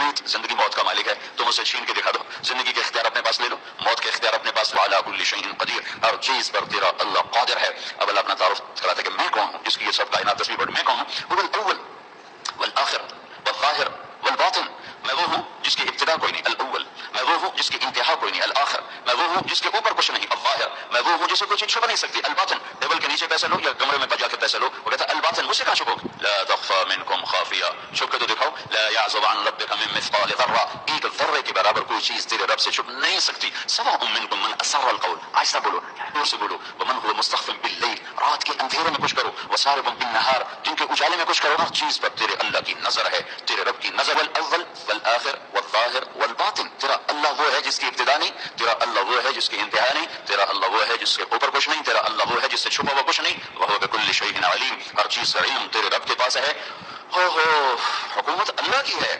ممیت، زندگی موت کا مالک ہے، تم اسے چھین کے دکھا دو، زندگی کے اختیار اپنے پاس لے لو، موت کے اختیار اپنے پاس، وعلی کل شیء قدیر، ہر چیز پر تیرا اللہ قادر ہے۔ اب اللہ اپنا تعارف کراتا ہے کہ میں کون ہوں، جس کی یہ سب کائنات تصویر بٹ میں کون ہوں، هو الاول والآخر والظاہر والباطن، میں وہ ہوں جس کی ابتدا کوئی نہیں، الاول، میں وہ ہوں جس کی انتہا کوئی نہیں، الآخر، میں وہ ہوں جس کے اوپر کچھ نہیں، الظاہر، میں وہ ہوں جسے کوئی چیز چھپا نہیں سکتی، الباطن، ٹیبل کے نیچے پیسے لو یا کمرے میں جا کے پیسے لو، وہ کہتا ہے الباطن، مجھ سے کہاں چھپو گے، لا تخفى منکم خافیہ، چھپ کے تو دکھاؤ، لا يعزب عن ربک من مثقال ذرہ، ایک ذرے کے برابر کوئی چیز تیرے رب سے چھپ نہیں سکتی، سواء منکم من اسر القول، آہستہ بولو، دور سے بولو، ومن هو مستخف باللیل، رات کے اندھیرے میں کچھ کرو، وسارب بالنہار، دن کے اجالے میں کچھ کرو، ہر چیز پر تیرے اللہ کی نظر ہے، تیرے رب کی نظر، الاول والآخر والظاہر والباطن، تیرا اللہ وہ ہے جس کی ابتدا نہیں، تیرا اللہ وہ ہے جس کی انتہا نہیں، تیرا اللہ وہ ہے جس کے اوپر کچھ نہیں، تیرا اللہ وہ ہے جس سے چھپا ہوا کچھ نہیں، وہو بکل شیء علیم، ہر چیز کا علم تیرے رب کے پاس ہے۔ ہو حکومت اللہ کی ہے۔